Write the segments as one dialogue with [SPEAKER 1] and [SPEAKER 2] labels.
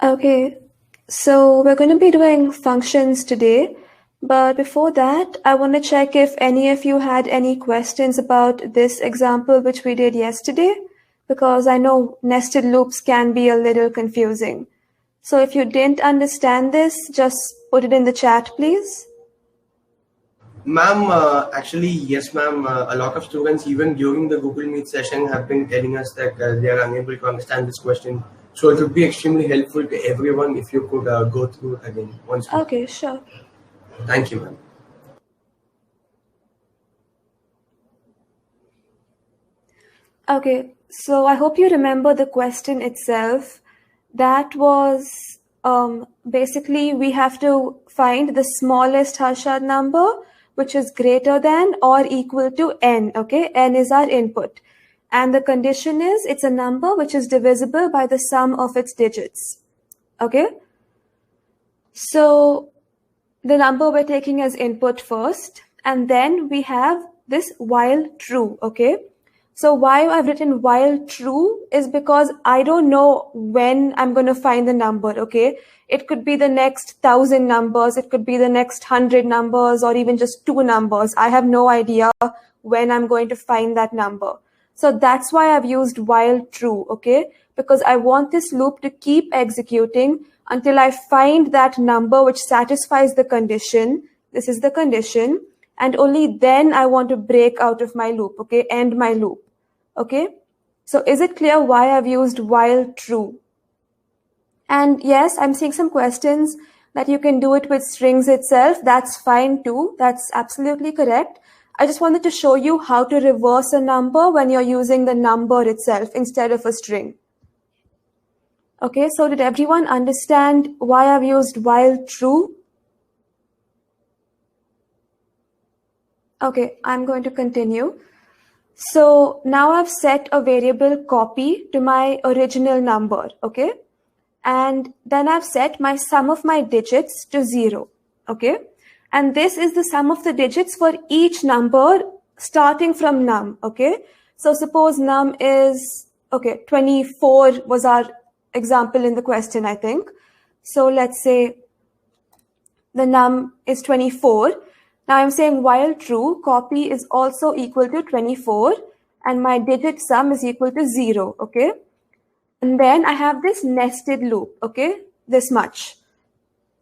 [SPEAKER 1] Okay, so we're going to be doing functions today, but before that, I want to check if any of you had any questions about this example which we did yesterday, because I know nested loops can be a little confusing. So if you didn't understand this, just put it in the chat, please.
[SPEAKER 2] Ma'am, actually, yes, ma'am. A lot of students, even during the Google Meet session, have been telling us that they are unable to understand this question. So it would be extremely helpful to everyone if you could go through it again once more.
[SPEAKER 1] Okay, sure.
[SPEAKER 2] Thank you, ma'am.
[SPEAKER 1] Okay, so I hope you remember the question itself. That was basically we have to find the smallest Harshad number which is greater than or equal to n. Okay, n is our input. And the condition is it's a number which is divisible by the sum of its digits. Okay, so the number we're taking as input first, and then we have this while true. Okay, so why I've written while true is because I don't know when I'm going to find the number. Okay, it could be the next 1,000 numbers, it could be the next 100 numbers, or even just 2 numbers. I have no idea when I'm going to find that number. So that's why I've used while true. Okay, because I want this loop to keep executing until I find that number which satisfies the condition. This is the condition. And only then I want to break out of my loop. Okay, end my loop. Okay, so is it clear why I've used while true? And yes, I'm seeing some questions that you can do it with strings itself. That's fine too. That's absolutely correct. I just wanted to show you how to reverse a number when you're using the number itself instead of a string. Okay, so did everyone understand why I've used while true? Okay, I'm going to continue. So now I've set a variable copy to my original number, okay? And then I've set my sum of my digits to 0, okay? And this is the sum of the digits for each number starting from num, okay? So suppose num is, okay, 24 was our example in the question, I think. So let's say the num is 24. Now I'm saying while true, copy is also equal to 24 and my digit sum is equal to 0, okay? And then I have this nested loop, okay? This much.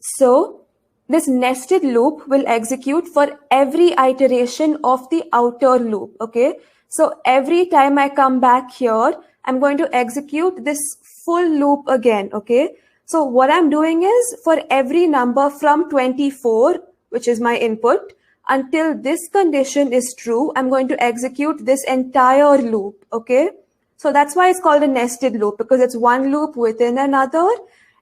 [SPEAKER 1] So this nested loop will execute for every iteration of the outer loop, okay? So every time I come back here, I'm going to execute this full loop again, okay? So what I'm doing is for every number from 24, which is my input, until this condition is true, I'm going to execute this entire loop, okay? So that's why it's called a nested loop, because it's one loop within another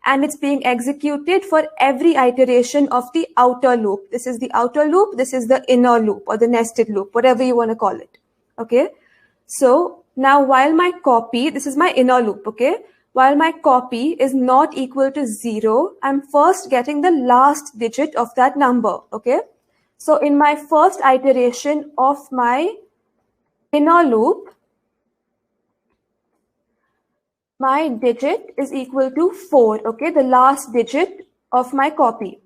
[SPEAKER 1] and it's being executed for every iteration of the outer loop. This is the outer loop, this is the inner loop or the nested loop, whatever you want to call it, okay? So now while my copy, this is my inner loop, okay? While my copy is not equal to 0, I'm first getting the last digit of that number, okay? So in my first iteration of my inner loop, my digit is equal to 4, okay? The last digit of my copy,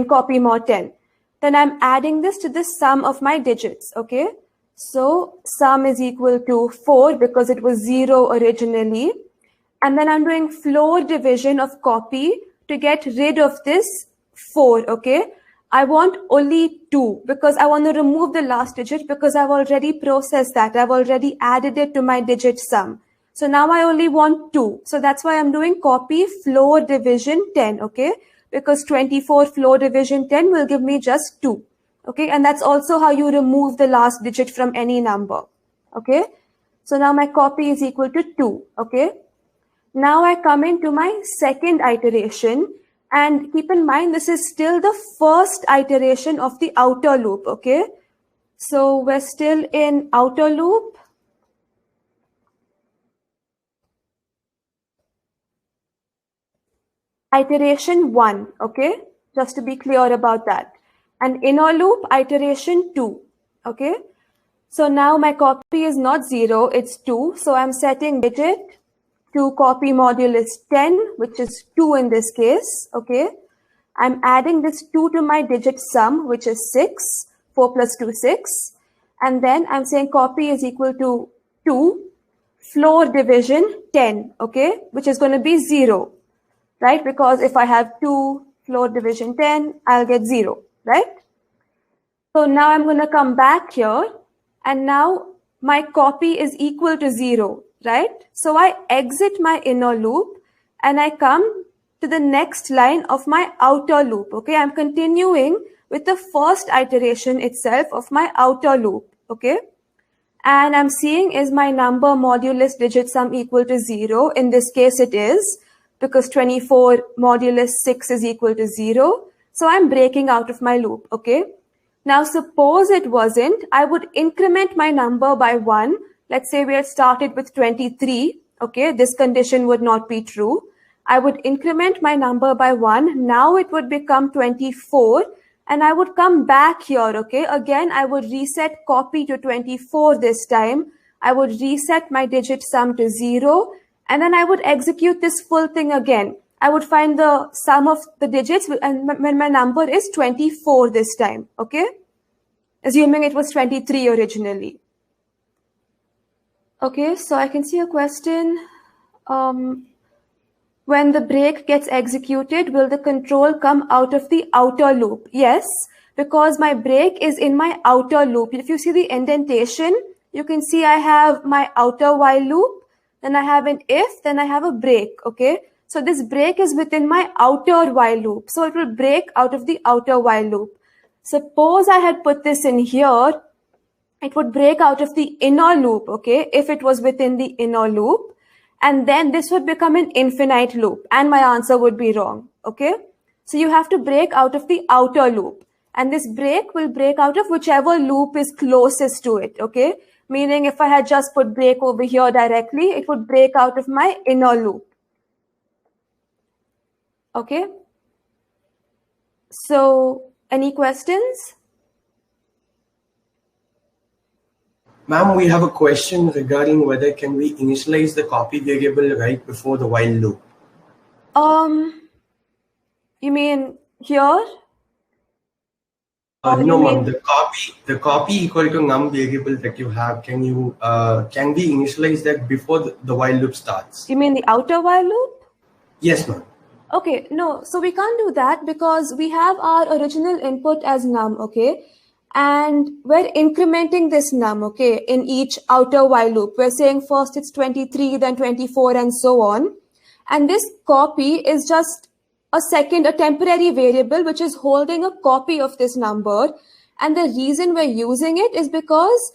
[SPEAKER 1] copy more 10. Then I'm adding this to the sum of my digits, okay? So sum is equal to 4 because it was 0 originally. And then I'm doing floor division of copy to get rid of this 4, okay? I want only 2 because I want to remove the last digit because I've already processed that. I've already added it to my digit sum. So now I only want 2. So that's why I'm doing copy floor division 10, okay? Because 24 floor division 10 will give me just 2, okay? And that's also how you remove the last digit from any number, okay? So now my copy is equal to 2, okay? Now I come into my second iteration, and keep in mind this is still the first iteration of the outer loop, okay? So we're still in outer loop. Iteration 1, okay? Just to be clear about that. And inner loop, iteration 2, okay? So now my copy is not 0, it's 2. So I'm setting digit to copy modulus 10, which is 2 in this case, okay? I'm adding this 2 to my digit sum, which is 6, 4 plus 2, 6. And then I'm saying copy is equal to 2, floor division 10, okay? Which is going to be 0, right? Because if I have 2 floor division 10, I'll get 0, right? So now I'm going to come back here, and now my copy is equal to 0, right? So I exit my inner loop and I come to the next line of my outer loop, okay? I'm continuing with the first iteration itself of my outer loop, okay? And I'm seeing, is my number modulus digit sum equal to 0? In this case it is, because 24 modulus 6 is equal to 0. So I'm breaking out of my loop, okay? Now suppose it wasn't, I would increment my number by 1. Let's say we had started with 23, okay? This condition would not be true. I would increment my number by 1. Now it would become 24. And I would come back here, okay? Again, I would reset copy to 24 this time. I would reset my digit sum to 0. And then I would execute this full thing again. I would find the sum of the digits and when my number is 24 this time, okay? Assuming it was 23 originally. Okay, so I can see a question. When the break gets executed, will the control come out of the outer loop? Yes, because my break is in my outer loop. If you see the indentation, you can see I have my outer while loop, then I have an if, then I have a break, okay? So this break is within my outer while loop. So it will break out of the outer while loop. Suppose I had put this in here, it would break out of the inner loop, okay? If it was within the inner loop. And then this would become an infinite loop and my answer would be wrong, okay? So you have to break out of the outer loop. And this break will break out of whichever loop is closest to it, okay? Meaning if I had just put break over here directly, it would break out of my inner loop. Okay? So, any questions?
[SPEAKER 2] Ma'am, we have a question regarding whether can we initialize the copy variable right before the while loop?
[SPEAKER 1] You mean here?
[SPEAKER 2] No, ma'am. The copy equal to num variable that you have. Can we initialize that before the while loop starts?
[SPEAKER 1] You mean the outer while loop?
[SPEAKER 2] Yes, ma'am.
[SPEAKER 1] Okay, no. So we can't do that because we have our original input as num, okay? And we're incrementing this num, okay, in each outer while loop. We're saying first it's 23, then 24, and so on. And this copy is just a temporary variable, which is holding a copy of this number. And the reason we're using it is because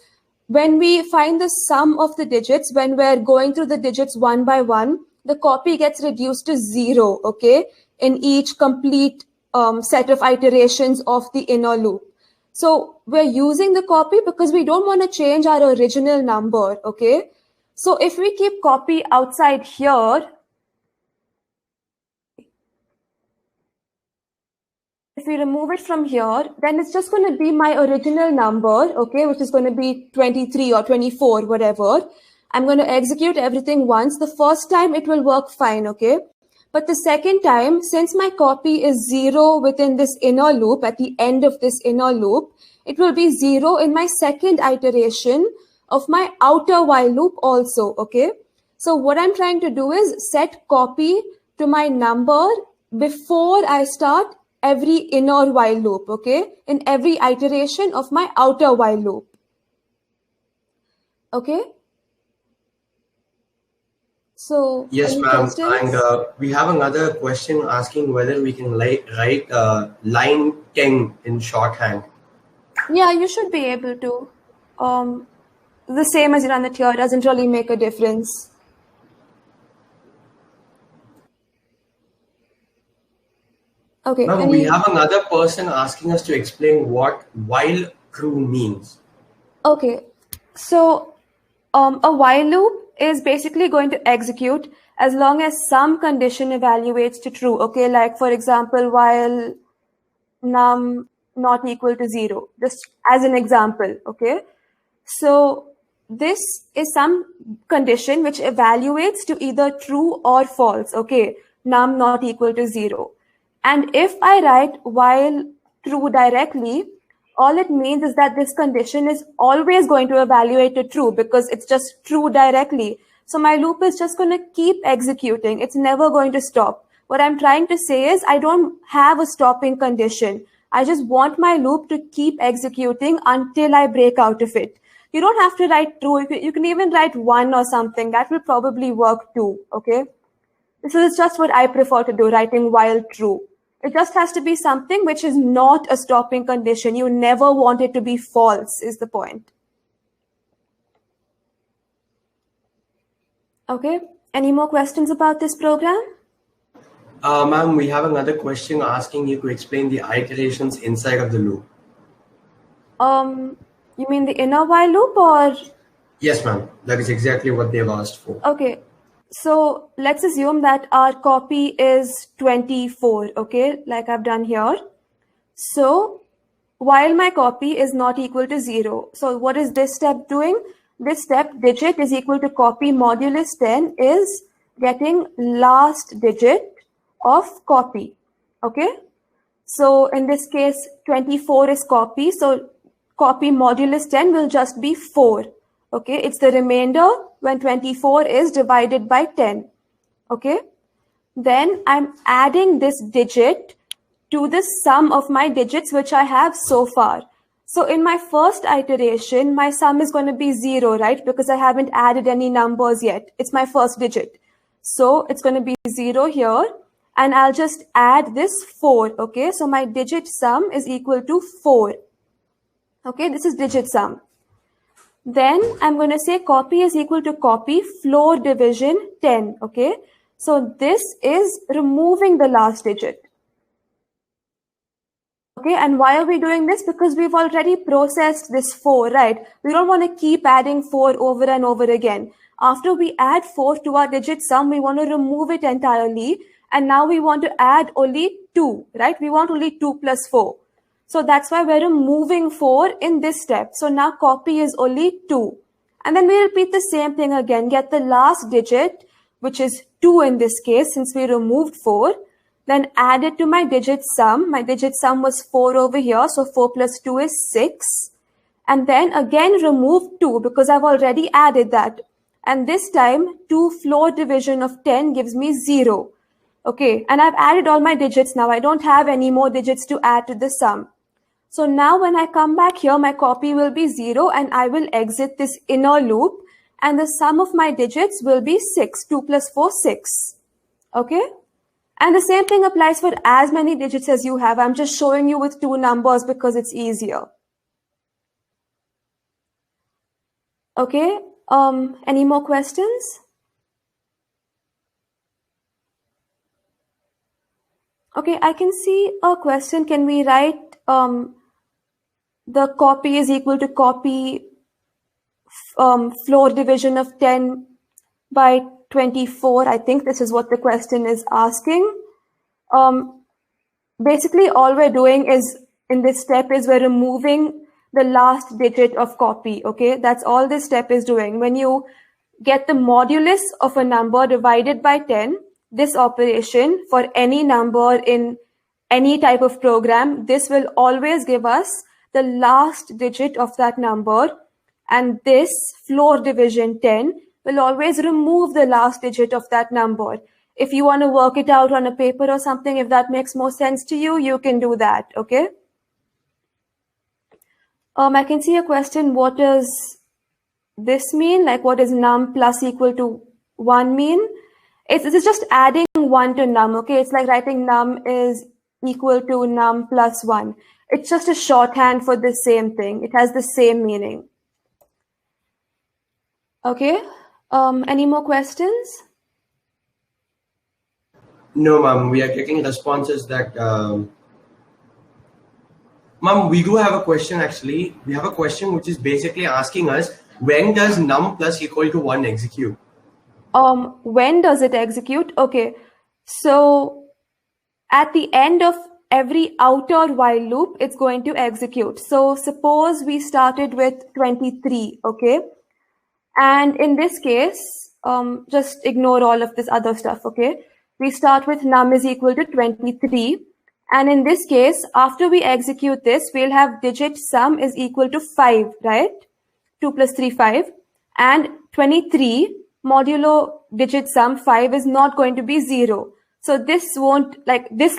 [SPEAKER 1] when we find the sum of the digits, when we're going through the digits one by one, the copy gets reduced to 0, okay, in each complete set of iterations of the inner loop. So we're using the copy because we don't want to change our original number, okay? So if we keep copy outside here, if we remove it from here, then it's just going to be my original number, okay, which is going to be 23 or 24, whatever. I'm going to execute everything once. The first time it will work fine, okay? But the second time, since my copy is 0 within this inner loop, at the end of this inner loop, it will be 0 in my second iteration of my outer while loop also, okay? So what I'm trying to do is set copy to my number before I start every inner while loop, okay? In every iteration of my outer while loop. Okay? So,
[SPEAKER 2] yes, ma'am. And we have another question asking whether we can write line 10 in shorthand.
[SPEAKER 1] Yeah, you should be able to. The same as you run it here doesn't really make a difference. Okay.
[SPEAKER 2] Ma'am, we have another person asking us to explain what while true means.
[SPEAKER 1] Okay. So, a while loop is basically going to execute as long as some condition evaluates to true. Okay, like for example, while num not equal to 0, just as an example. Okay, so this is some condition which evaluates to either true or false, okay? Num not equal to 0. And if I write while true directly, all it means is that this condition is always going to evaluate to true because it's just true directly. So my loop is just going to keep executing. It's never going to stop. What I'm trying to say is I don't have a stopping condition. I just want my loop to keep executing until I break out of it. You don't have to write true. You can even write 1 or something. That will probably work too, okay? This is just what I prefer to do, writing while true. It just has to be something which is not a stopping condition. You never want it to be false, is the point. Okay, any more questions about this program?
[SPEAKER 2] Ma'am, we have another question asking you to explain the iterations inside of the loop.
[SPEAKER 1] You mean the inner while loop or?
[SPEAKER 2] Yes, ma'am. That is exactly what they've asked for.
[SPEAKER 1] Okay. So let's assume that our copy is 24, okay, like I've done here. So while my copy is not equal to 0, so what is this step doing? This step, digit is equal to copy modulus 10, is getting last digit of copy, okay? So in this case, 24 is copy, so copy modulus 10 will just be 4. Okay, it's the remainder when 24 is divided by 10. Okay, then I'm adding this digit to the sum of my digits which I have so far. So in my first iteration, my sum is going to be 0, right? Because I haven't added any numbers yet. It's my first digit. So it's going to be 0 here. And I'll just add this 4. Okay, so my digit sum is equal to 4. Okay, this is digit sum. Then I'm going to say copy is equal to copy floor division 10. Okay, so this is removing the last digit. Okay, and why are we doing this? Because we've already processed this 4, right? We don't want to keep adding 4 over and over again. After we add 4 to our digit sum, we want to remove it entirely. And now we want to add only 2, right? We want only 2 plus 4. So that's why we're removing 4 in this step. So now copy is only 2. And then we repeat the same thing again. Get the last digit, which is 2 in this case, since we removed 4. Then add it to my digit sum. My digit sum was 4 over here. So 4 plus 2 is 6. And then again remove 2 because I've already added that. And this time 2 floor division of 10 gives me 0. Okay, and I've added all my digits now. I don't have any more digits to add to the sum. So now when I come back here, my copy will be 0 and I will exit this inner loop and the sum of my digits will be 6. 2 plus 4, 6. Okay? And the same thing applies for as many digits as you have. I'm just showing you with 2 numbers because it's easier. Okay? Any more questions? Okay, I can see a question. Can we write the copy is equal to copy floor division of 10 by 24? I think this is what the question is asking. Basically, all we're doing is in this step is we're removing the last digit of copy. Okay, that's all this step is doing. When you get the modulus of a number divided by 10, this operation for any number in any type of program, this will always give us the last digit of that number, and this floor division 10 will always remove the last digit of that number. If you want to work it out on a paper or something, if that makes more sense to you, you can do that, okay? I can see a question, what does this mean? Like, what is num plus equal to 1 mean? It's just adding 1 to num, okay? It's like writing num is equal to num plus 1. It's just a shorthand for the same thing. It has the same meaning. Okay. Any more questions?
[SPEAKER 2] No, ma'am. We are getting responses that... Ma'am, we do have a question actually. We have a question which is basically asking us, when does num plus equal to 1 execute?
[SPEAKER 1] When does it execute? Okay. So at the end of every outer while loop, it's going to execute. So suppose we started with 23, okay? And in this case, just ignore all of this other stuff, okay? We start with num is equal to 23. And in this case, after we execute this, we'll have digit sum is equal to 5, right? 2 plus 3, 5. And 23 modulo digit sum 5 is not going to be 0. So this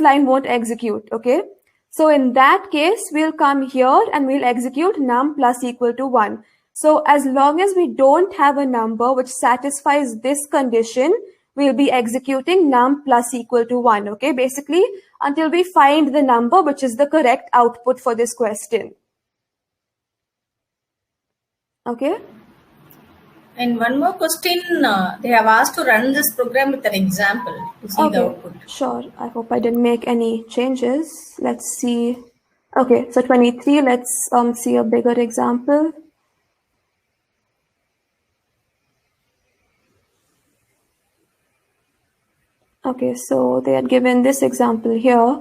[SPEAKER 1] line won't execute, okay? So in that case, we'll come here and we'll execute num plus equal to 1. So as long as we don't have a number which satisfies this condition, we'll be executing num plus equal to 1, okay? Basically, until we find the number which is the correct output for this question. Okay?
[SPEAKER 3] And one more question, they have asked to run this program with an example to see the output.
[SPEAKER 1] Sure. I hope I didn't make any changes. Let's see. Okay, so 23, let's see a bigger example. Okay, so they had given this example here.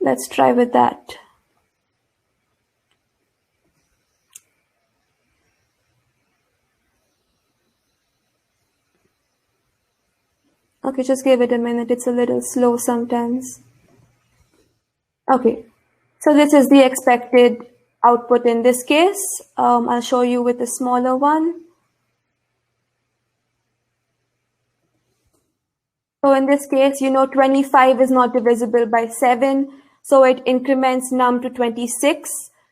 [SPEAKER 1] Let's try with that. Okay, just give it a minute. It's a little slow sometimes. Okay, so this is the expected output in this case. I'll show you with a smaller one. So in this case, 25 is not divisible by 7. So it increments num to 26,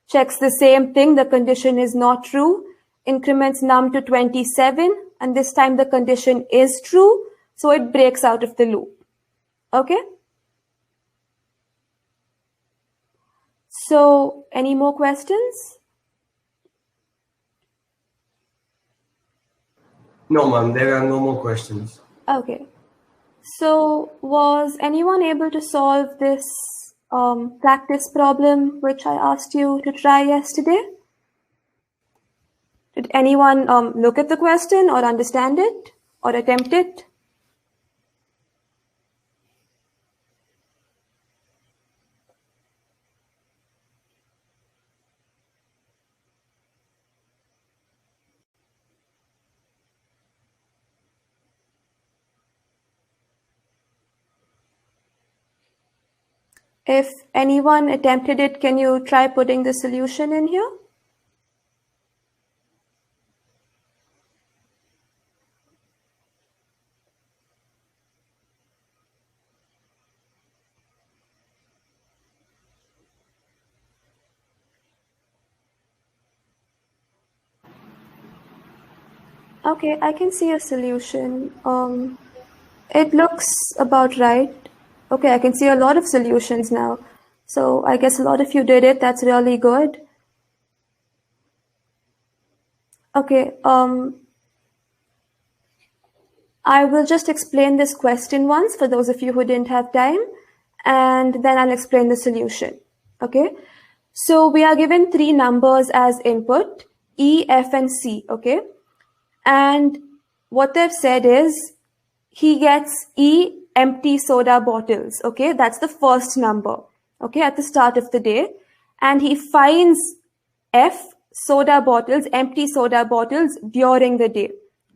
[SPEAKER 1] checks the same thing. The condition is not true. Increments num to 27. And this time the condition is true. So it breaks out of the loop. Okay? So any more questions?
[SPEAKER 2] No, ma'am, there are no more questions.
[SPEAKER 1] Okay. So was anyone able to solve this practice problem which I asked you to try yesterday? Did anyone look at the question or understand it or attempt it? If anyone attempted it, can you try putting the solution in here? Okay, I can see a solution. It looks about right. Okay, I can see a lot of solutions now. So I guess a lot of you did it. That's really good. Okay, I will just explain this question once for those of you who didn't have time, and then I'll explain the solution. Okay, so we are given 3 numbers as input, E, F, and C. Okay, and what they've said is he gets E empty soda bottles. Okay, that's the first number. Okay, at the start of the day, and he finds F soda bottles, empty soda bottles during the day.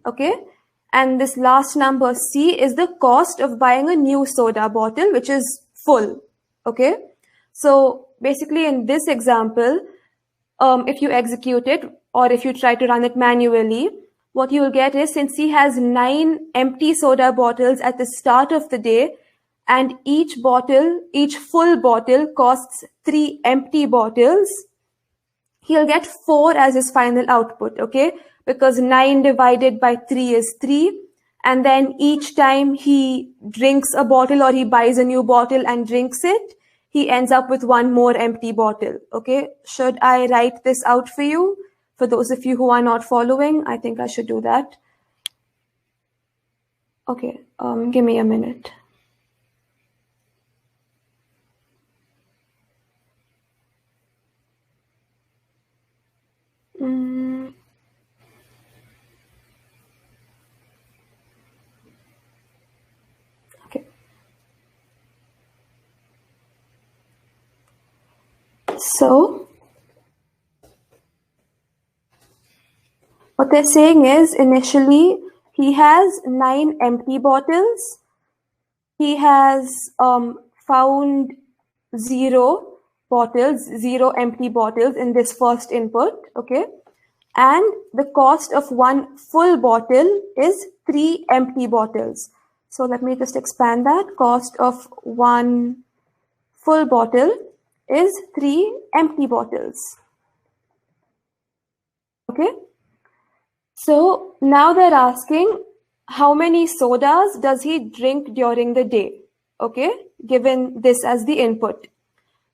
[SPEAKER 1] Okay, and this last number C is the cost of buying a new soda bottle, which is full. Okay, so basically in this example, if you execute it or if you try to run it manually, what you will get is, since he has 9 empty soda bottles at the start of the day, and each full bottle costs 3 empty bottles, he'll get 4 as his final output, okay? Because 9 divided by 3 is 3. And then each time he drinks a bottle or he buys a new bottle and drinks it, he ends up with 1 more empty bottle, okay? Should I write this out for you? For those of you who are not following, I think I should do that. Okay, give me a minute. Okay. So, what they're saying is initially he has 9 empty bottles. He has found 0 bottles, 0 empty bottles in this first input, okay? And the cost of 1 full bottle is 3 empty bottles. So let me just expand that. Cost of 1 full bottle is 3 empty bottles. Okay? So now they're asking how many sodas does he drink during the day? Okay? Given this as the input.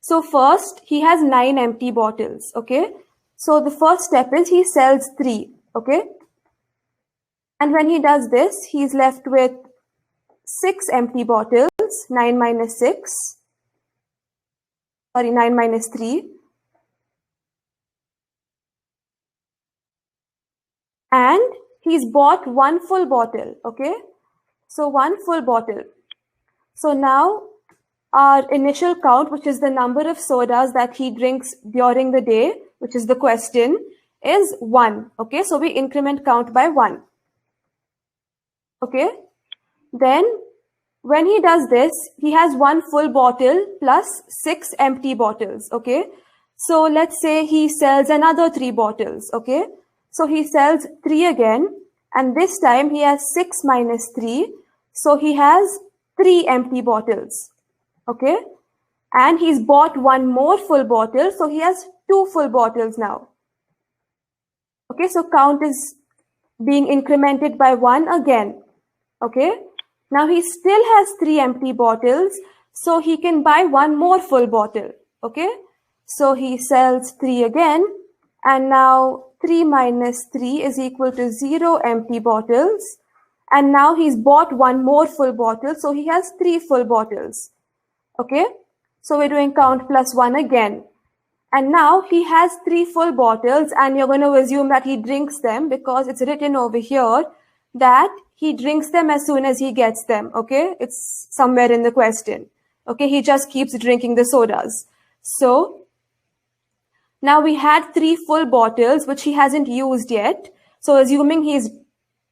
[SPEAKER 1] So first, he has 9 empty bottles. Okay? So the first step is he sells 3. Okay? And when he does this, he's left with 6 empty bottles. 9 minus 6. Sorry, 9 minus 3. And he's bought 1 full bottle. Okay? So 1 full bottle. So now our initial count, which is the number of sodas that he drinks during the day, which is the question, is 1. Okay, so we increment count by 1. Okay, then when he does this, he has 1 full bottle plus 6 empty bottles. Okay, so let's say he sells another 3 bottles. Okay, so he sells 3 again, and this time he has 6 minus 3, so he has 3 empty bottles. Okay, and he's bought 1 more full bottle, so he has 2 full bottles now. Okay, so count is being incremented by 1 again. Okay, now he still has 3 empty bottles, so he can buy 1 more full bottle. Okay, so he sells 3 again, and now 3 minus 3 is equal to 0 empty bottles, and now he's bought 1 more full bottle, so he has 3 full bottles. Okay, so we're doing count plus 1 again. And now he has 3 full bottles, and you're going to assume that he drinks them because it's written over here that he drinks them as soon as he gets them. Okay, it's somewhere in the question. Okay, he just keeps drinking the sodas. So now we had 3 full bottles which he hasn't used yet. So assuming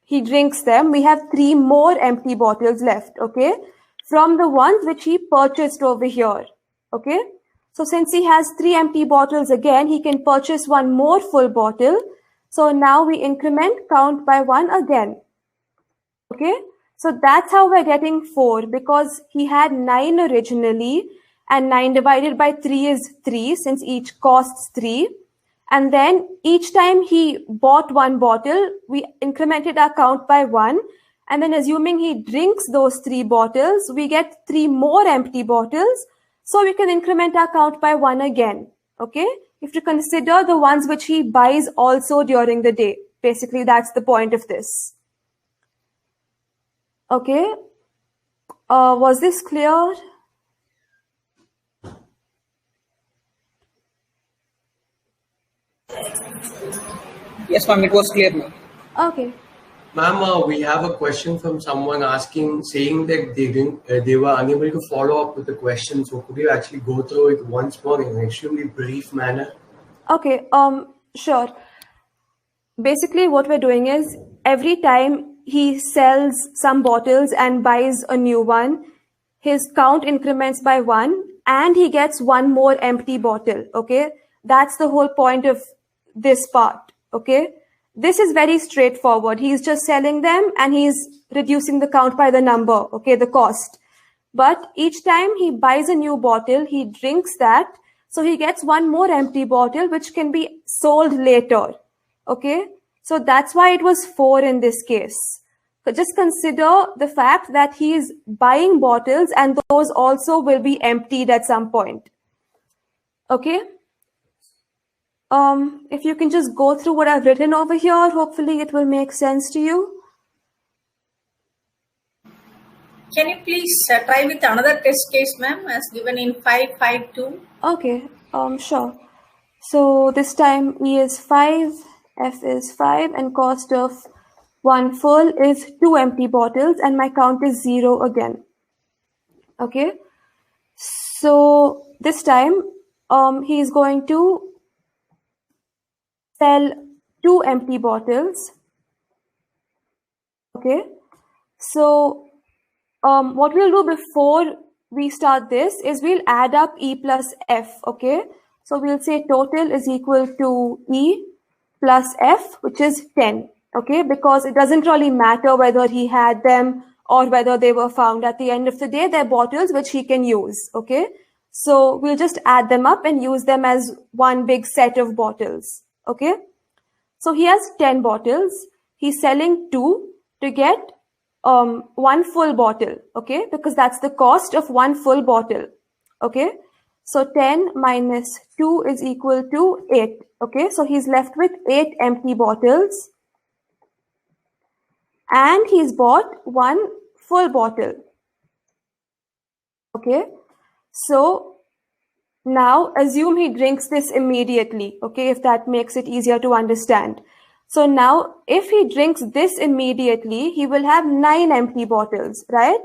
[SPEAKER 1] he drinks them, we have 3 more empty bottles left. Okay, from the ones which he purchased over here. Okay, so since he has 3 empty bottles again, he can purchase 1 more full bottle. So now we increment count by 1 again. Okay, so that's how we're getting 4, because he had 9 originally, and 9 divided by 3 is 3, since each costs 3. And then each time he bought 1 bottle, we incremented our count by 1. And then assuming he drinks those 3 bottles, we get 3 more empty bottles. So we can increment our count by 1 again. Okay, if you consider the ones which he buys also during the day. Basically, that's the point of this. Okay, was this clear?
[SPEAKER 4] Yes, ma'am, it was clear, ma'am.
[SPEAKER 1] Okay.
[SPEAKER 2] Ma'am, we have a question from someone saying that they were unable to follow up with the question. So could you actually go through it once more in an extremely brief manner?
[SPEAKER 1] Okay, sure. Basically, what we're doing is every time he sells some bottles and buys a new one, his count increments by 1, and he gets 1 more empty bottle. Okay, that's the whole point of this part. Okay, this is very straightforward. He's just selling them and he's reducing the count by the number. Okay, the cost. But each time he buys a new bottle, he drinks that, so he gets 1 more empty bottle which can be sold later. Okay, so that's why it was 4 in this case. So just consider the fact that he is buying bottles and those also will be emptied at some point. Okay. If you can just go through what I've written over here, hopefully it will make sense to you.
[SPEAKER 3] Can you please try with another test case, ma'am, as given in 552?
[SPEAKER 1] Okay, sure. So this time E is 5, F is 5, and cost of 1 full is 2 empty bottles, and my count is 0 again. Okay, so this time he is going to sell 2 empty bottles. Okay, so what we'll do before we start this is we'll add up E plus F. Okay, so we'll say total is equal to E plus F, which is 10. Okay, because it doesn't really matter whether he had them or whether they were found. At the end of the day, they're bottles which he can use. Okay, so we'll just add them up and use them as one big set of bottles. Okay, so he has 10 bottles. He's selling 2 to get 1 full bottle. Okay, because that's the cost of 1 full bottle. Okay, so 10 minus 2 is equal to 8. Okay, so he's left with 8 empty bottles. And he's bought 1 full bottle. Okay, so now assume he drinks this immediately. Okay, if that makes it easier to understand. So now if he drinks this immediately, he will have 9 empty bottles, right?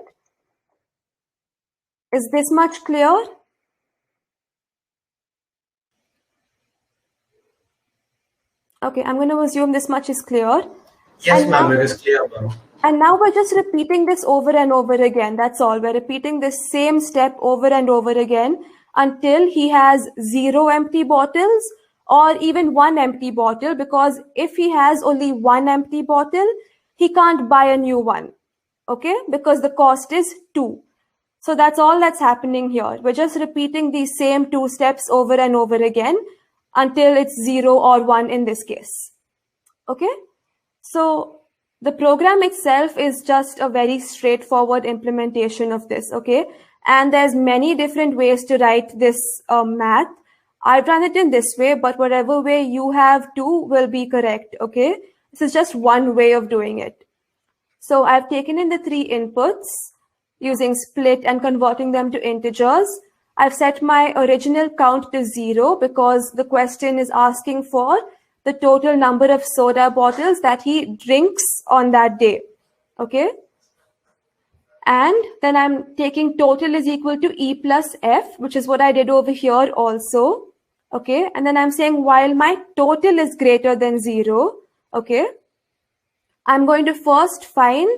[SPEAKER 1] Is this much clear? Okay, I'm going to assume this much is clear.
[SPEAKER 2] Yes, ma'am, it is clear, ma'am.
[SPEAKER 1] And now we're just repeating this over and over again. That's all. We're repeating this same step over and over again until he has 0 empty bottles or even 1 empty bottle, because if he has only 1 empty bottle, he can't buy a new one. Okay? Because the cost is 2. So that's all that's happening here. We're just repeating these same 2 steps over and over again until it's 0 or 1 in this case. Okay? So the program itself is just a very straightforward implementation of this, okay? And there's many different ways to write this math. I've done it in this way, but whatever way you have to will be correct, okay? This is just one way of doing it. So I've taken in the 3 inputs using split and converting them to integers. I've set my original count to 0 because the question is asking for the total number of soda bottles that he drinks on that day. Okay. And then I'm taking total is equal to E plus F, which is what I did over here also. Okay. And then I'm saying while my total is greater than 0, okay, I'm going to first find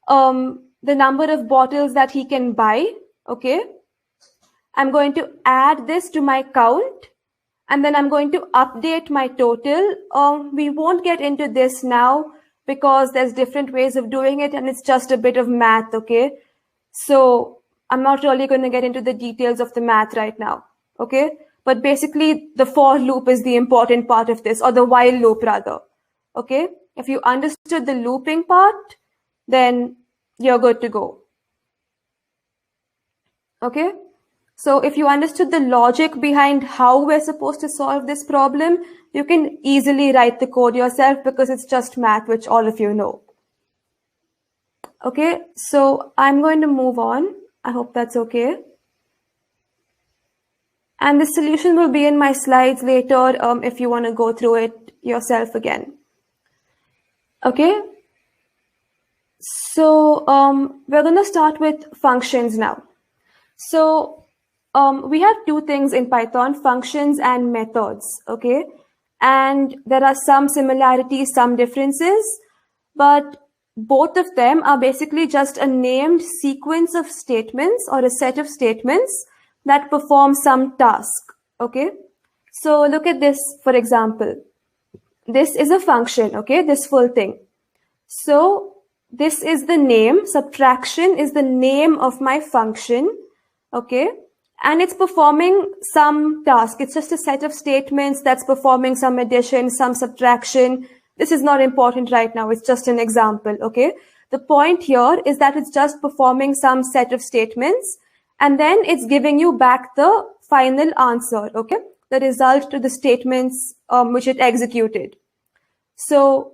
[SPEAKER 1] the number of bottles that he can buy. Okay. I'm going to add this to my count. And then I'm going to update my total. We won't get into this now because there's different ways of doing it and it's just a bit of math, okay? So I'm not really going to get into the details of the math right now, okay? But basically the for loop is the important part of this, or the while loop rather, okay? If you understood the looping part, then you're good to go, okay? So if you understood the logic behind how we're supposed to solve this problem, you can easily write the code yourself because it's just math, which all of you know. Okay, so I'm going to move on. I hope that's okay. And the solution will be in my slides later if you want to go through it yourself again. Okay, so we're going to start with functions now. So we have 2 things in Python, functions and methods, okay? And there are some similarities, some differences, but both of them are basically just a named sequence of statements or a set of statements that perform some task, okay? So look at this, for example. This is a function, okay? This full thing. So this is the name, subtraction is the name of my function, okay? And it's performing some task. It's just a set of statements that's performing some addition, some subtraction. This is not important right now. It's just an example, okay? The point here is that it's just performing some set of statements and then it's giving you back the final answer, okay? The result to the statements which it executed. So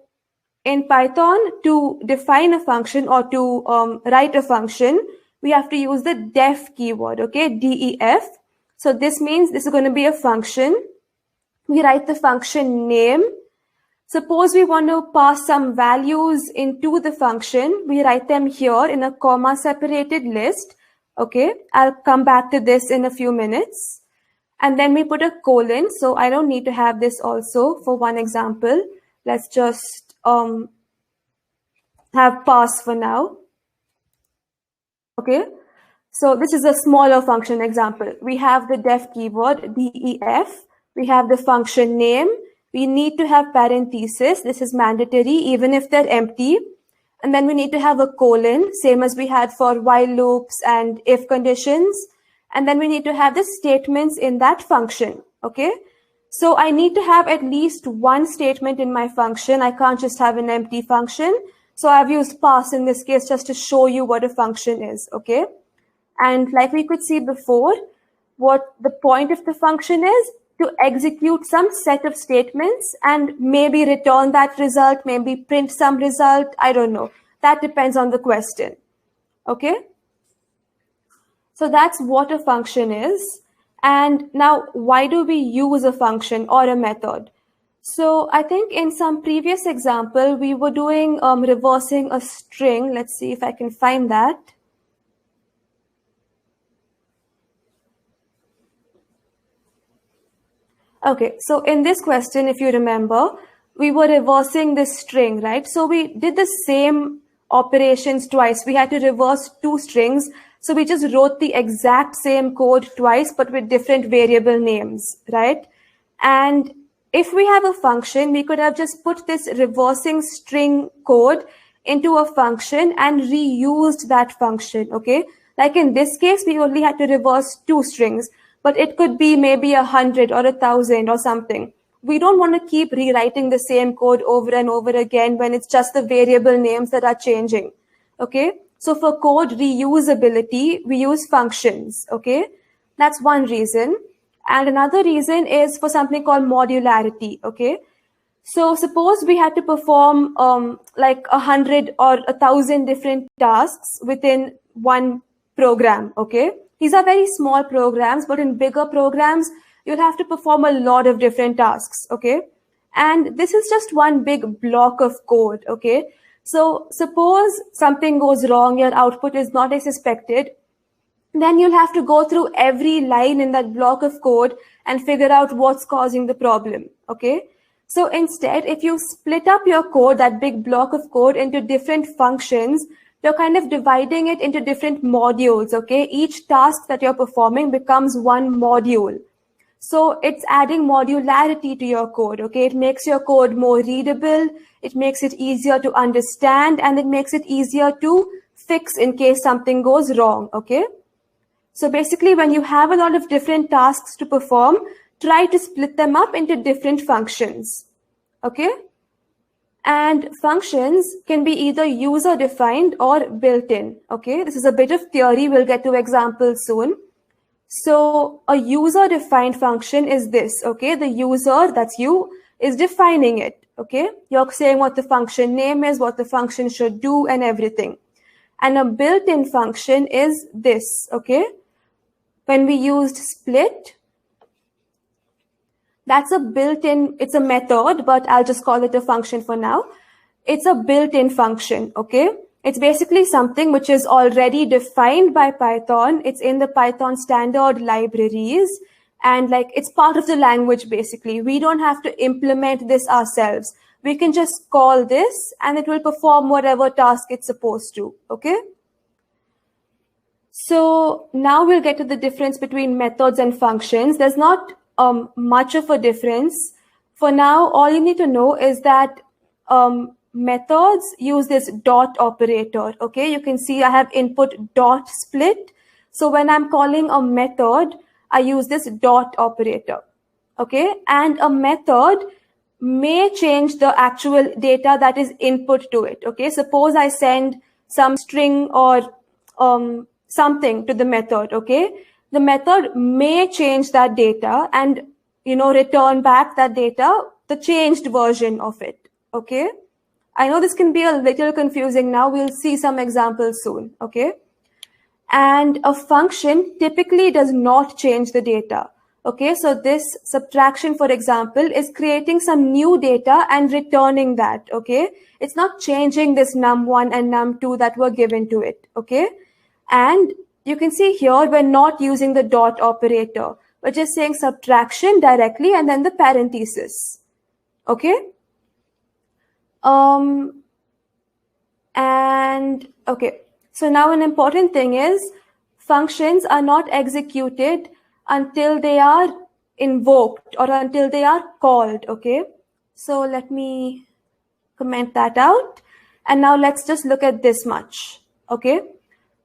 [SPEAKER 1] in Python, to define a function or to write a function, we have to use the def keyword, okay, DEF. So this means this is going to be a function. We write the function name. Suppose we want to pass some values into the function. We write them here in a comma separated list, okay. I'll come back to this in a few minutes. and then we put a colon. So I don't need to have this also for one example. Let's just have pass for now. Okay, so this is a smaller function example. We have the def keyword, def. We have the function name. We need to have parentheses. This is mandatory, even if they're empty. And then we need to have a colon, same as we had for while loops and if conditions. And then we need to have the statements in that function, okay? So I need to have at least one statement in my function. I can't just have an empty function. So I've used pass in this case just to show you what a function is, okay? And like we could see before, what the point of the function is to execute some set of statements and maybe return that result, maybe print some result, I don't know. That depends on the question, okay? So that's what a function is. And now, why do we use a function or a method? So I think in some previous example, we were doing reversing a string. Let's see if I can find that. Okay, so in this question, if you remember, we were reversing this string, right? So we did the same operations twice. We had to reverse two strings. So we just wrote the exact same code twice, but with different variable names, right? And if we have a function, we could have just put this reversing string code into a function and reused that function, okay? Like in this case, we only had to reverse two strings, but it could be maybe 100 or 1,000 or something. We don't want to keep rewriting the same code over and over again when it's just the variable names that are changing, okay? So for code reusability, we use functions, okay? That's one reason. And another reason is for something called modularity, okay? So suppose we had to perform like 100 or 1,000 different tasks within one program, okay? These are very small programs, but in bigger programs, you'll have to perform a lot of different tasks, okay? And this is just one big block of code, okay? So suppose something goes wrong, your output is not as expected, then you'll have to go through every line in that block of code and figure out what's causing the problem, okay? So instead, if you split up your code, that big block of code, into different functions, you're kind of dividing it into different modules, okay? Each task that you're performing becomes one module. So it's adding modularity to your code, okay? It makes your code more readable, it makes it easier to understand, and it makes it easier to fix in case something goes wrong, okay? So basically, when you have a lot of different tasks to perform, try to split them up into different functions, okay? And functions can be either user-defined or built-in, okay? This is a bit of theory. We'll get to examples soon. So a user-defined function is this, okay? The user, that's you, is defining it, okay? You're saying what the function name is, what the function should do, and everything. And a built-in function is this, okay? When we used split, that's a built-in, it's a method, but I'll just call it a function for now. It's a built-in function, okay? It's basically something which is already defined by Python. It's in the Python standard libraries, and like it's part of the language, basically. We don't have to implement this ourselves. We can just call this and it will perform whatever task it's supposed to, okay? So now we'll get to the difference between methods and functions. There's not much of a difference. For now, all you need to know is that methods use this dot operator, okay? You can see I have input dot split. So when I'm calling a method, I use this dot operator, okay? And a method may change the actual data that is input to it, okay? Suppose I send some string or something to the method, okay? The method may change that data and, you know, return back that data, the changed version of it, okay? I know this can be a little confusing now. We'll see some examples soon, okay? And a function typically does not change the data, okay? So this subtraction, for example, is creating some new data and returning that, okay? It's not changing this num1 and num2 that were given to it, okay? And you can see here, we're not using the dot operator. which is saying subtraction directly and then the parenthesis. Okay. And okay, so now an important thing is functions are not executed until they are invoked or until they are called. Okay, so let me comment that out. And now let's just look at this much. Okay,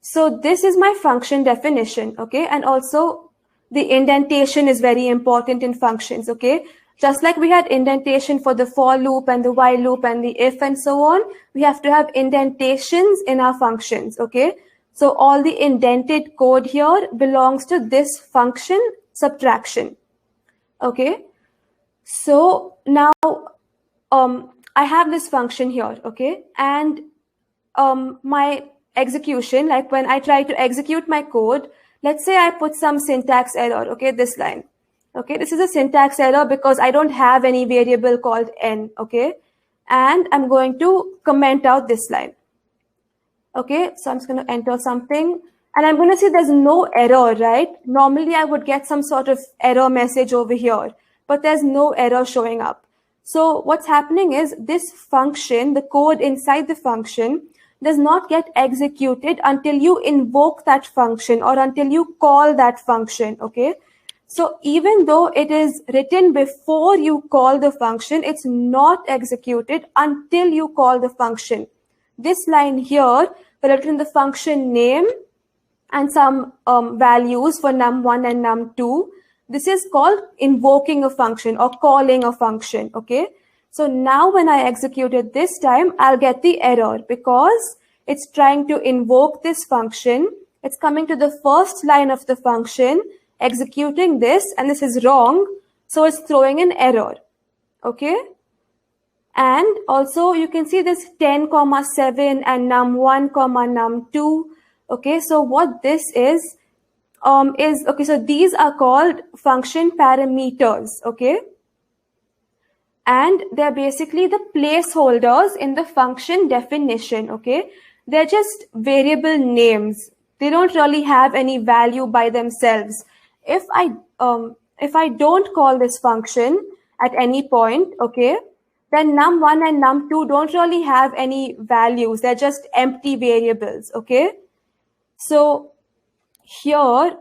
[SPEAKER 1] so this is my function definition. Okay, and also the indentation is very important in functions. Okay, just like we had indentation for the for loop and the while loop and the if and so on, we have to have indentations in our functions. Okay, so all the indented code here belongs to this function subtraction. Okay, so now I have this function here. Okay, and my execution, like when I try to execute my code, let's say I put some syntax error. Okay, this line. Okay, this is a syntax error because I don't have any variable called n. Okay, and I'm going to comment out this line. Okay, so I'm just going to enter something and I'm going to see there's no error, right? Normally I would get some sort of error message over here, but there's no error showing up. So what's happening is this function, the code inside the function, does not get executed until you invoke that function or until you call that function. Okay, so even though it is written before you call the function, it's not executed until you call the function. This line here, we written in the function name and some values for num1 and num2. This is called invoking a function or calling a function. Okay, so now when I execute it this time, I'll get the error because it's trying to invoke this function. It's coming to the first line of the function, executing this, and this is wrong, so it's throwing an error. Okay, and also you can see this 10, 7 and num1, num2. Okay, so what this is okay, so these are called function parameters. Okay, and they're basically the placeholders in the function definition. Okay, they're just variable names. They don't really have any value by themselves. If I don't call this function at any point, okay, then num1 and num2 don't really have any values. They're just empty variables. Okay, so here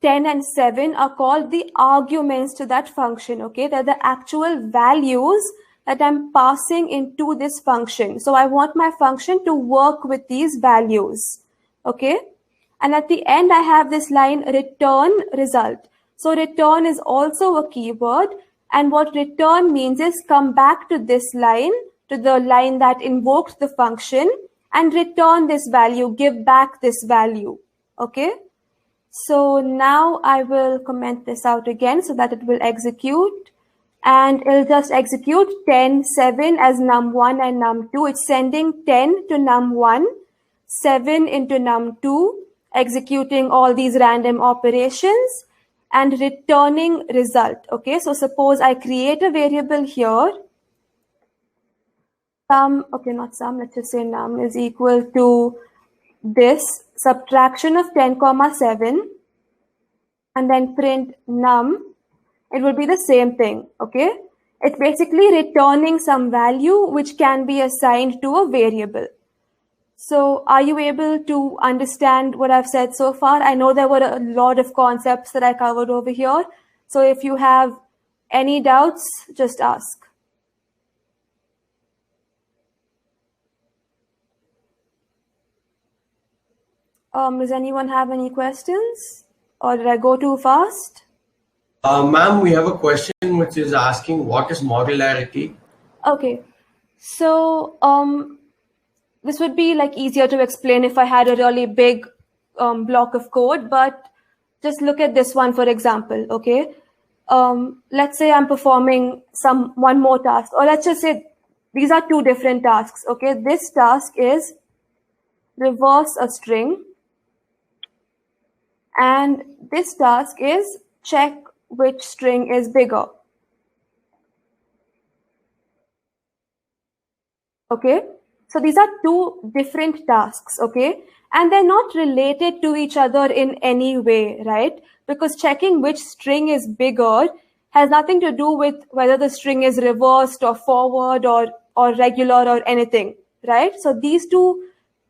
[SPEAKER 1] 10 and 7 are called the arguments to that function. Okay, they're the actual values that I'm passing into this function. So I want my function to work with these values. Okay, and at the end I have this line return result. So return is also a keyword, and what return means is come back to this line, to the line that invoked the function, and return this value, give back this value. Okay, so now I will comment this out again so that it will execute, and it'll just execute 10, 7 as num1 and num2. It's sending 10 to num1, 7 into num2, executing all these random operations and returning result. Okay, so suppose I create a variable here, sum, okay, not sum, let's just say num is equal to this subtraction of 10, 7, and then print num, it will be the same thing. Okay, it's basically returning some value which can be assigned to a variable. So are you able to understand what I've said so far? I know there were a lot of concepts that I covered over here. So if you have any doubts, just ask. Does anyone have any questions? Or did I go too fast?
[SPEAKER 2] Ma'am, we have a question which is asking what is modularity?
[SPEAKER 1] Okay, so this would be like easier to explain if I had a really big block of code, but just look at this one, for example. Okay, let's say I'm performing one more task, or let's just say these are two different tasks. Okay, this task is reverse a string, and this task is check which string is bigger. Okay, so these are two different tasks. Okay, And they're not related to each other in any way, right? Because checking which string is bigger has nothing to do with whether the string is reversed or forward or regular or anything, right? So these two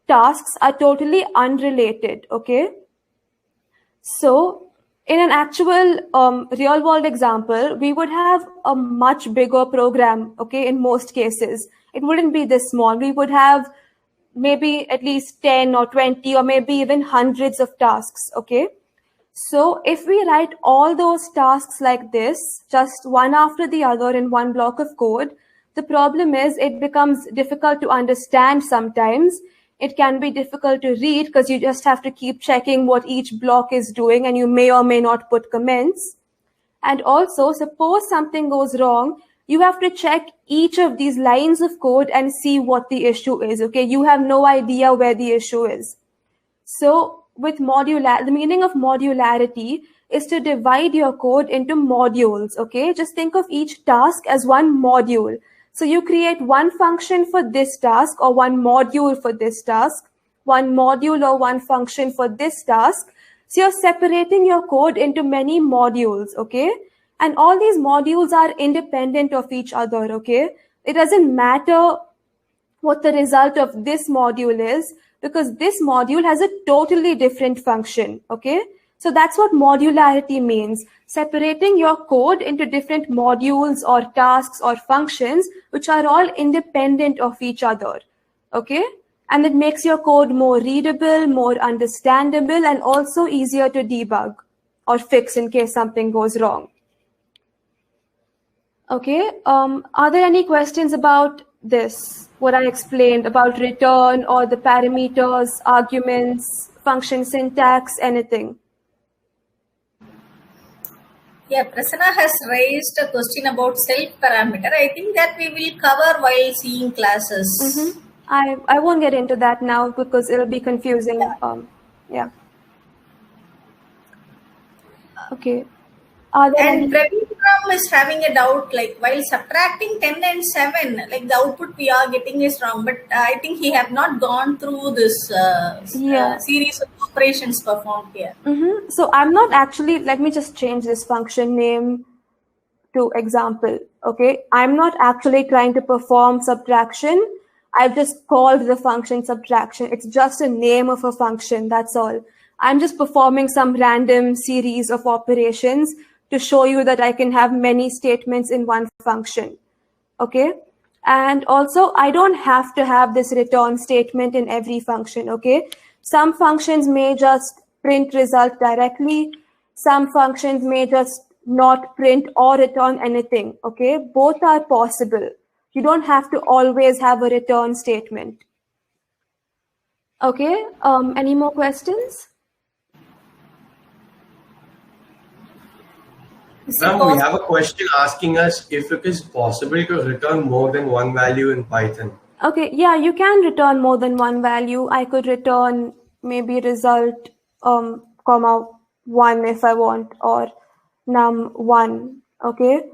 [SPEAKER 1] tasks are totally unrelated, okay? So in an actual real world example, we would have a much bigger program, okay, in most cases. It wouldn't be this small. We would have maybe at least 10 or 20 or maybe even hundreds of tasks, okay? So if we write all those tasks like this, just one after the other in one block of code, the problem is it becomes difficult to understand sometimes. It can be difficult to read because you just have to keep checking what each block is doing and you may or may not put comments. And also, suppose something goes wrong, you have to check each of these lines of code and see what the issue is, okay? You have no idea where the issue is. So with the meaning of modularity is to divide your code into modules, okay? Just think of each task as one module. So you create one function for this task or one module for this task, one module or one function for this task. So you're separating your code into many modules, okay? And all these modules are independent of each other, okay? It doesn't matter what the result of this module is because this module has a totally different function, okay? So that's what modularity means, separating your code into different modules or tasks or functions, which are all independent of each other, okay? And it makes your code more readable, more understandable, and also easier to debug or fix in case something goes wrong. Okay, are there any questions about this, what I explained about return or the parameters, arguments, function syntax, anything?
[SPEAKER 3] Yeah, Prasanna has raised a question about self-parameter. I think that we will cover while seeing classes.
[SPEAKER 1] I won't get into that now because it'll be confusing. Yeah. Okay.
[SPEAKER 3] And Praveen is having a doubt, like while subtracting 10 and 7, like the output we are getting is wrong. But I think he have not gone through this series of operations performed here.
[SPEAKER 1] So I'm not actually, let me just change this function name to example, okay? I'm not actually trying to perform subtraction. I've just called the function subtraction. It's just a name of a function, that's all. I'm just performing some random series of operations to show you that I can have many statements in one function, okay? And also, I don't have to have this return statement in every function, okay? Some functions may just print result directly. Some functions may just not print or return anything, okay? Both are possible. You don't have to always have a return statement. Okay, any more questions?
[SPEAKER 2] Ma'am, we have a question asking us if it is possible to return more than one value in Python.
[SPEAKER 1] Okay, yeah, you can return more than one value. I could return maybe result, comma 1 if I want, or num1, okay?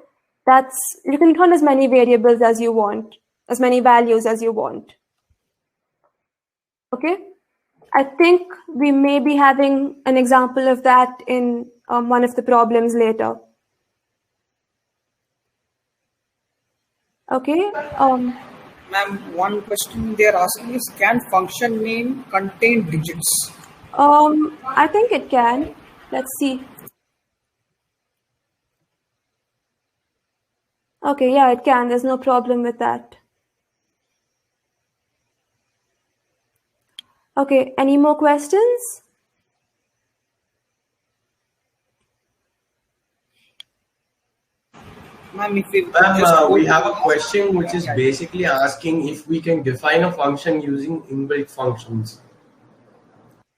[SPEAKER 1] You can return as many variables as you want, as many values as you want. Okay, I think we may be having an example of that in one of the problems later. Okay.
[SPEAKER 4] Ma'am, one question they are asking is, can function name contain digits?
[SPEAKER 1] I think it can. Let's see. Okay, yeah, it can. There's no problem with that. Okay, any more questions?
[SPEAKER 4] Ma'am,
[SPEAKER 2] we have a question which is basically asking if we can define a function using inbuilt functions.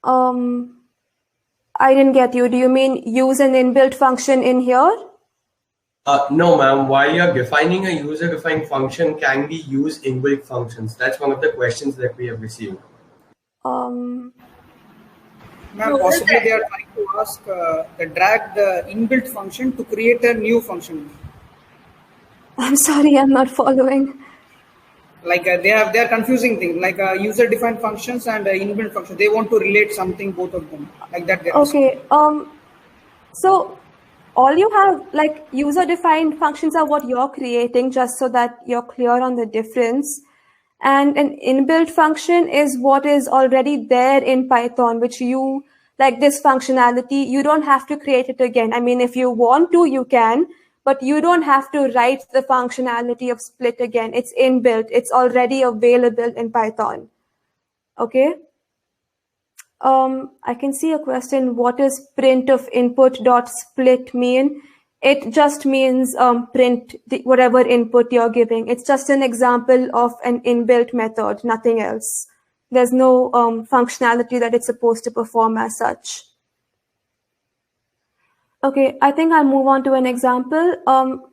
[SPEAKER 1] I didn't get you. Do you mean use an inbuilt function in here?
[SPEAKER 2] No, ma'am. While you're defining a user-defined function, can we use inbuilt functions? That's one of the questions that we have received.
[SPEAKER 4] Ma'am, possibly they are trying to ask drag the inbuilt function to create a new function.
[SPEAKER 1] I'm sorry, I'm not following.
[SPEAKER 4] Like they are confusing things, like user defined functions and inbuilt functions. They want to relate something, both of them, like that.
[SPEAKER 1] Okay. So all you have, like, user defined functions are what you're creating, just so that you're clear on the difference. And an inbuilt function is what is already there in Python, which you, like this functionality, you don't have to create it again. I mean, if you want to, you can, but you don't have to write the functionality of split again. It's inbuilt. It's already available in Python. Okay. I can see a question. What does print of input dot split mean? It just means print whatever input you're giving. It's just an example of an inbuilt method, nothing else. There's no functionality that it's supposed to perform as such. Okay, I think I'll move on to an example.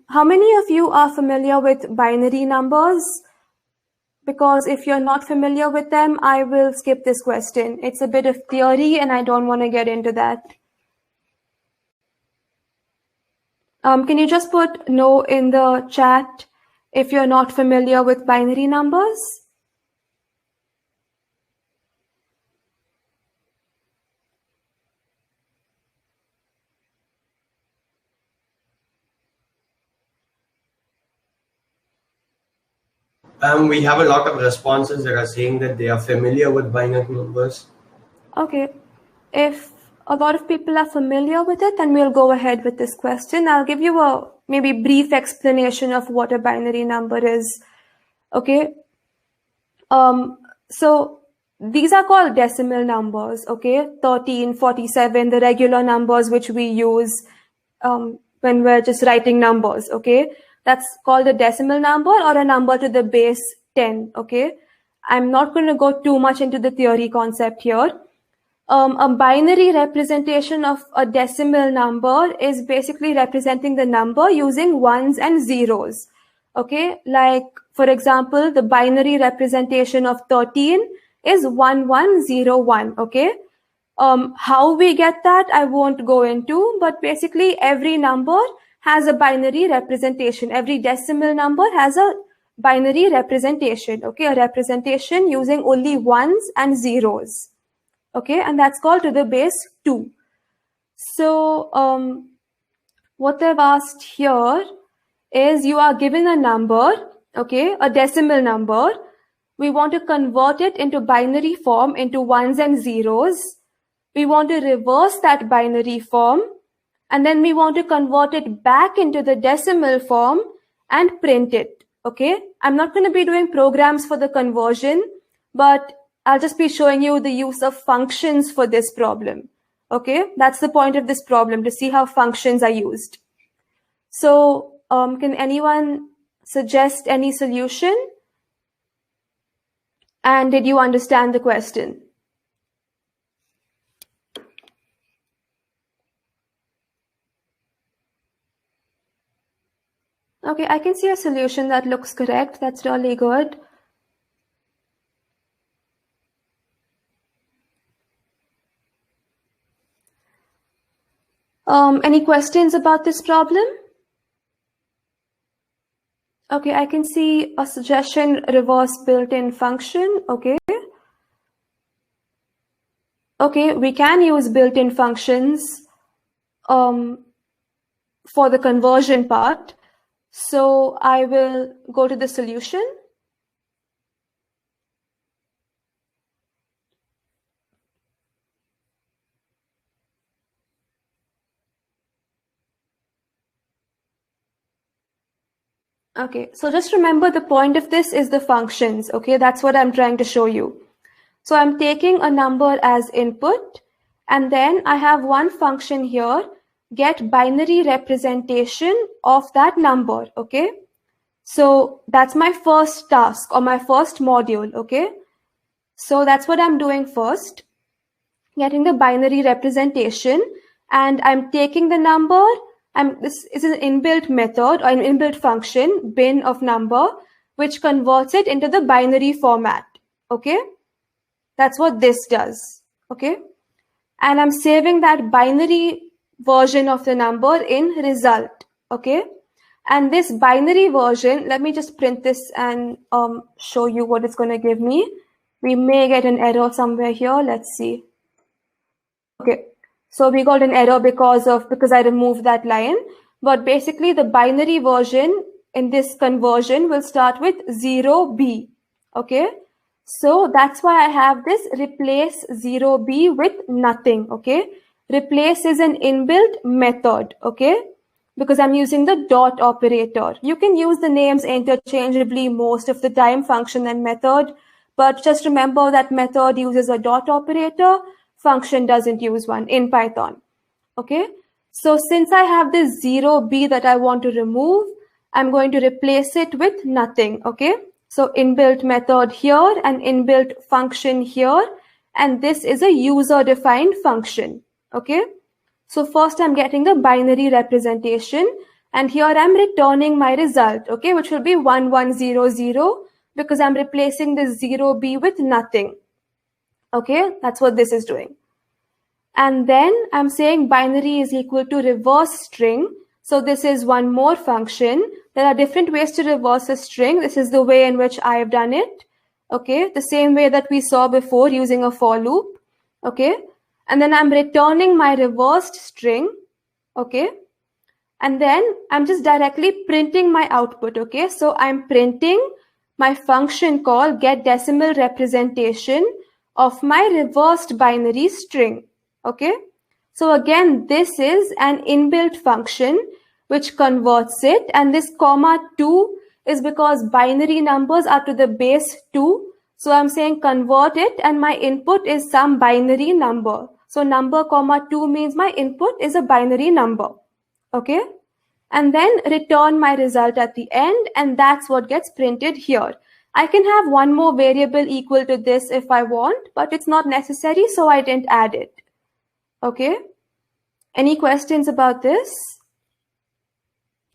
[SPEAKER 1] How many of you are familiar with binary numbers? Because if you're not familiar with them, I will skip this question. It's a bit of theory and I don't want to get into that. Can you just put no in the chat if you're not familiar with binary numbers?
[SPEAKER 2] We have a lot of responses that are saying that they are familiar with binary numbers.
[SPEAKER 1] Okay. If a lot of people are familiar with it, then we'll go ahead with this question. I'll give you a maybe brief explanation of what a binary number is. Okay. So these are called decimal numbers. Okay. 13, 47, the regular numbers which we use when we're just writing numbers. Okay. That's called a decimal number or a number to the base 10. Okay. I'm not going to go too much into the theory concept here. A binary representation of a decimal number is basically representing the number using ones and zeros. Okay, like for example, the binary representation of 13 is 1101. Okay, how we get that I won't go into, but basically every number has a binary representation. Every decimal number has a binary representation. Okay, a representation using only ones and zeros. Okay, and that's called to the base 2. So what they've asked here is you are given a number, okay, a decimal number. We want to convert it into binary form, into ones and zeros. We want to reverse that binary form, and then we want to convert it back into the decimal form and print it. Okay, I'm not going to be doing programs for the conversion, but I'll just be showing you the use of functions for this problem. Okay, that's the point of this problem, to see how functions are used. So can anyone suggest any solution? And did you understand the question? Okay, I can see a solution that looks correct. That's really good. Any questions about this problem? Okay, I can see a suggestion, reverse built-in function. Okay. Okay, we can use built-in functions for the conversion part. So I will go to the solution. Okay, so just remember the point of this is the functions. Okay, that's what I'm trying to show you. So I'm taking a number as input, and then I have one function here, get binary representation of that number. Okay, so that's my first task or my first module. Okay, so that's what I'm doing first, getting the binary representation, and I'm taking the number. This is an inbuilt method or an inbuilt function, bin of number, which converts it into the binary format. Okay, that's what this does. Okay, and I'm saving that binary version of the number in result. Okay, And this binary version, let me just print this and show you what it's going to give me. We may get an error somewhere here. Let's see. Okay, so we got an error because I removed that line. But basically, the binary version in this conversion will start with 0b. Okay, so that's why I have this replace 0b with nothing. Okay, replace is an inbuilt method. Okay, because I'm using the dot operator. You can use the names interchangeably most of the time, function and method, but just remember that method uses a dot operator, function doesn't use one in Python. Okay, so since I have this 0b that I want to remove, I'm going to replace it with nothing. Okay, so inbuilt method here and inbuilt function here, and this is a user-defined function. Okay, so first I'm getting the binary representation, and here I'm returning my result, okay, which will be 1100 because I'm replacing this 0b with nothing. Okay, that's what this is doing. And then I'm saying binary is equal to reverse string. So this is one more function. There are different ways to reverse a string. This is the way in which I have done it. Okay, the same way that we saw before using a for loop. Okay, and then I'm returning my reversed string. Okay, and then I'm just directly printing my output. Okay, so I'm printing my function call get decimal representation of my reversed binary string. Okay, so again, this is an inbuilt function which converts it, and this comma 2 is because binary numbers are to the base 2. So I'm saying convert it, and my input is some binary number. So number comma 2 means my input is a binary number. Okay, and then return my result at the end, and that's what gets printed here. I can have one more variable equal to this if I want, but it's not necessary, so I didn't add it. Okay, any questions about this?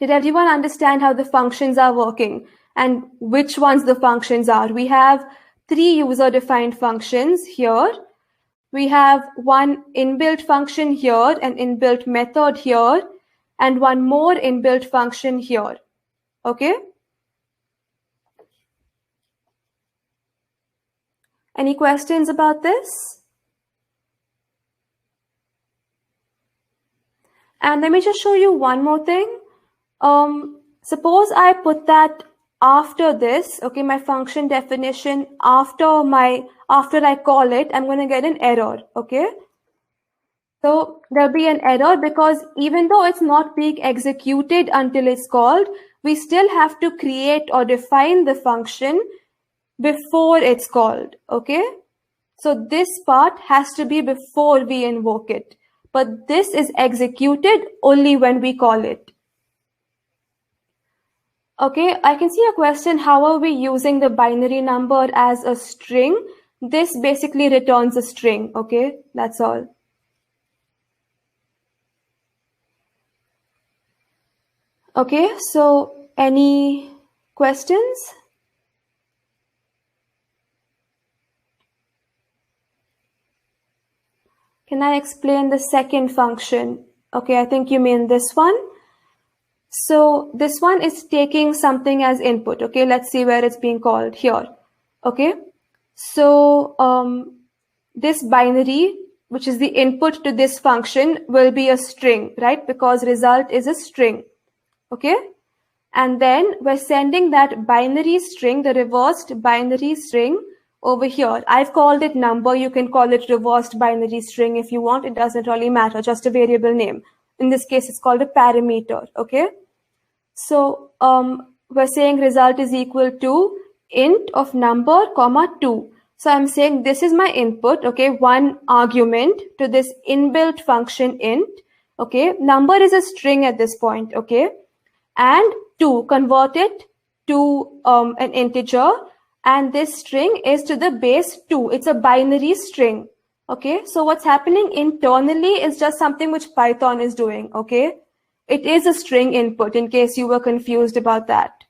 [SPEAKER 1] Did everyone understand how the functions are working and which ones the functions are? We have 3 user-defined functions here. We have one inbuilt function here, an inbuilt method here, and one more inbuilt function here. Okay? Any questions about this? And let me just show you one more thing. Suppose I put that after this, okay, my function definition after I call it, I'm going to get an error, okay? So there'll be an error because even though it's not being executed until it's called, we still have to create or define the function before it's called, okay? So this part has to be before we invoke it, but this is executed only when we call it. Okay, I can see a question, how are we using the binary number as a string? This basically returns a string, okay? That's all. Okay, so any questions? Can I explain the second function? Okay, I think you mean this one. So this one is taking something as input. Okay, let's see where it's being called here. Okay, so this binary, which is the input to this function, will be a string, right? Because result is a string. Okay, and then we're sending that binary string, the reversed binary string, over here. I've called it number. You can call it reversed binary string if you want. It doesn't really matter, just a variable name. In this case, it's called a parameter. Okay, so we're saying result is equal to int of number comma 2. So I'm saying this is my input, okay, one argument to this inbuilt function int. Okay, number is a string at this point, okay, and 2, convert it to an integer, and this string is to the base 2. It's a binary string. Okay, so what's happening internally is just something which Python is doing. Okay, it is a string input in case you were confused about that.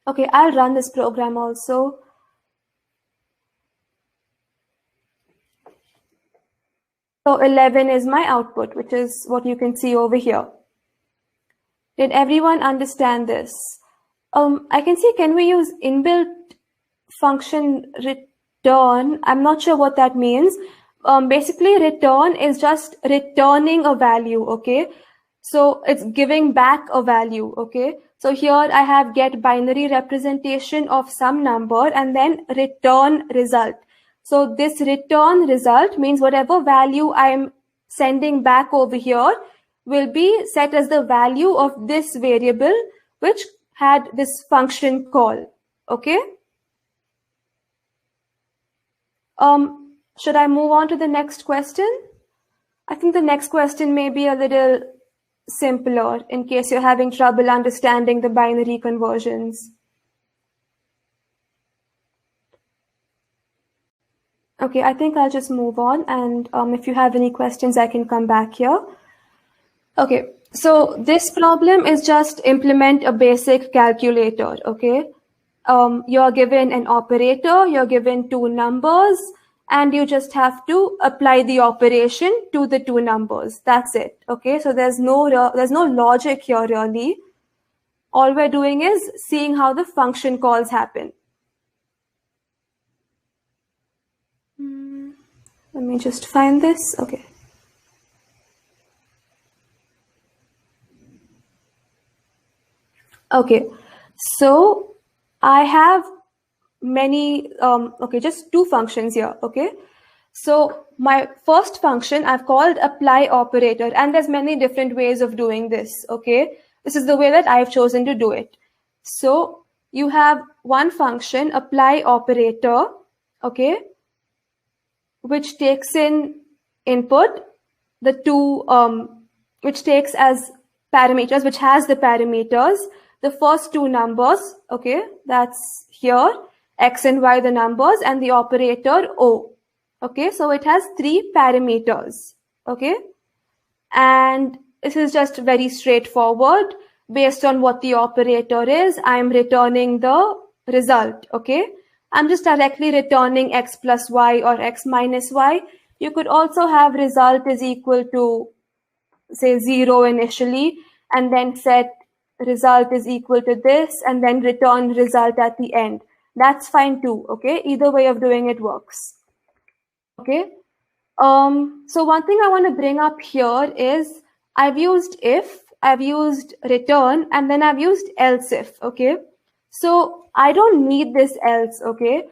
[SPEAKER 1] Okay, I'll run this program also. So 11 is my output, which is what you can see over here. Did everyone understand this? I can see, can we use inbuilt function return? I'm not sure what that means. Basically, return is just returning a value, okay? So it's giving back a value, okay? So here I have get binary representation of some number and then return result. So this return result means whatever value I'm sending back over here will be set as the value of this variable which had this function call, okay? Should I move on to the next question? I think the next question may be a little simpler in case you're having trouble understanding the binary conversions. Okay, I think I'll just move on, and if you have any questions, I can come back here. Okay, so this problem is just implement a basic calculator, okay? You're given an operator, you're given two numbers, and you just have to apply the operation to the two numbers. That's it, okay? So there's no logic here really. All we're doing is seeing how the function calls happen. Let me just find this, okay. Okay, so I have many, just two functions here, okay? So my first function I've called apply operator, and there's many different ways of doing this, okay? This is the way that I've chosen to do it. So you have one function, apply operator, okay, which takes in input, the two, which takes as parameters, which has the parameters, the first two numbers, okay, that's here, x and y the numbers, and the operator O. Okay, so it has three parameters, okay? And this is just very straightforward. Based on what the operator is, I'm returning the result, okay? I'm just directly returning x plus y or x minus y. You could also have result is equal to, say, 0 initially, and then set result is equal to this, and then return result at the end. That's fine too, okay? Either way of doing it works. Okay. So one thing I want to bring up here is I've used if, I've used return, and then I've used else if, okay? So I don't need this else, okay?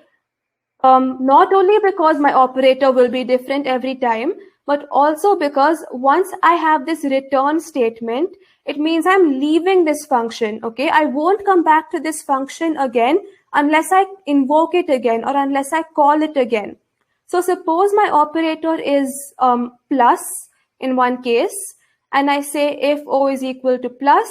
[SPEAKER 1] Not only because my operator will be different every time, but also because once I have this return statement, it means I'm leaving this function, okay? I won't come back to this function again unless I invoke it again or unless I call it again. So suppose my operator is plus in one case, and I say if O is equal to plus,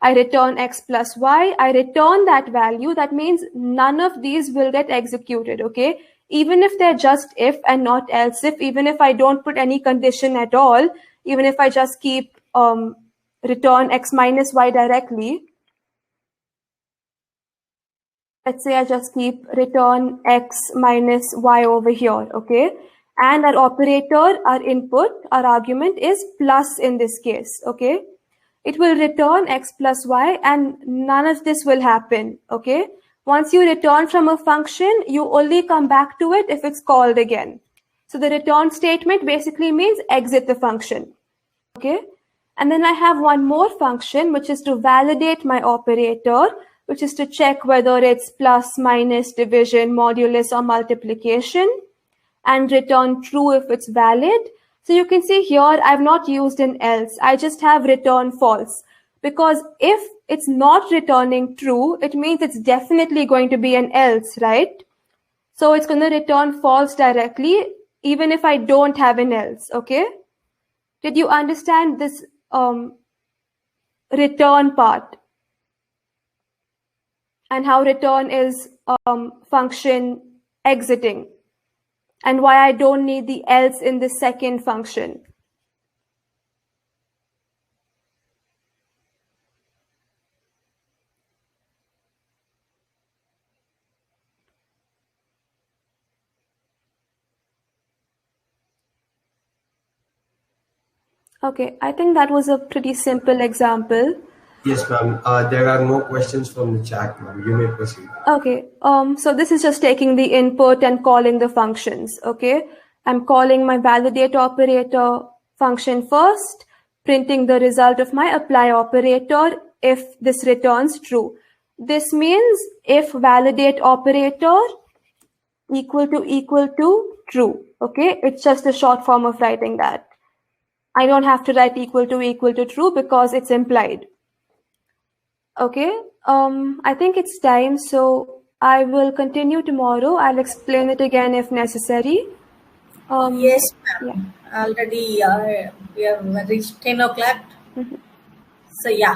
[SPEAKER 1] I return x plus y, I return that value. That means none of these will get executed, okay? Even if they're just if and not else if, even if I don't put any condition at all, even if I just keep return x minus y directly, let's say I just keep return x minus y over here, okay? And our operator, our input, our argument is plus in this case, okay? It will return x plus y and none of this will happen, okay? Once you return from a function, you only come back to it if it's called again. So the return statement basically means exit the function, okay? And then I have one more function, which is to validate my operator, which is to check whether it's plus, minus, division, modulus, or multiplication, and return true if it's valid. So you can see here, I've not used an else. I just have return false. Because if it's not returning true, it means it's definitely going to be an else, right? So it's going to return false directly, even if I don't have an else, okay? Did you understand this return part? And how return is function exiting, and why I don't need the else in the second function. Okay, I think that was a pretty simple example.
[SPEAKER 2] Yes, ma'am. There are no questions from the chat, ma'am. You may proceed.
[SPEAKER 1] Okay. So this is just taking the input and calling the functions. Okay. I'm calling my validate operator function first, printing the result of my apply operator if this returns true. This means if validate operator equal to true. Okay. It's just a short form of writing that. I don't have to write equal to true because it's implied. Okay, I think it's time, so I will continue tomorrow. I'll explain it again if necessary.
[SPEAKER 3] Yes, ma'am. Yeah. Already we have reached 10 o'clock. So yeah.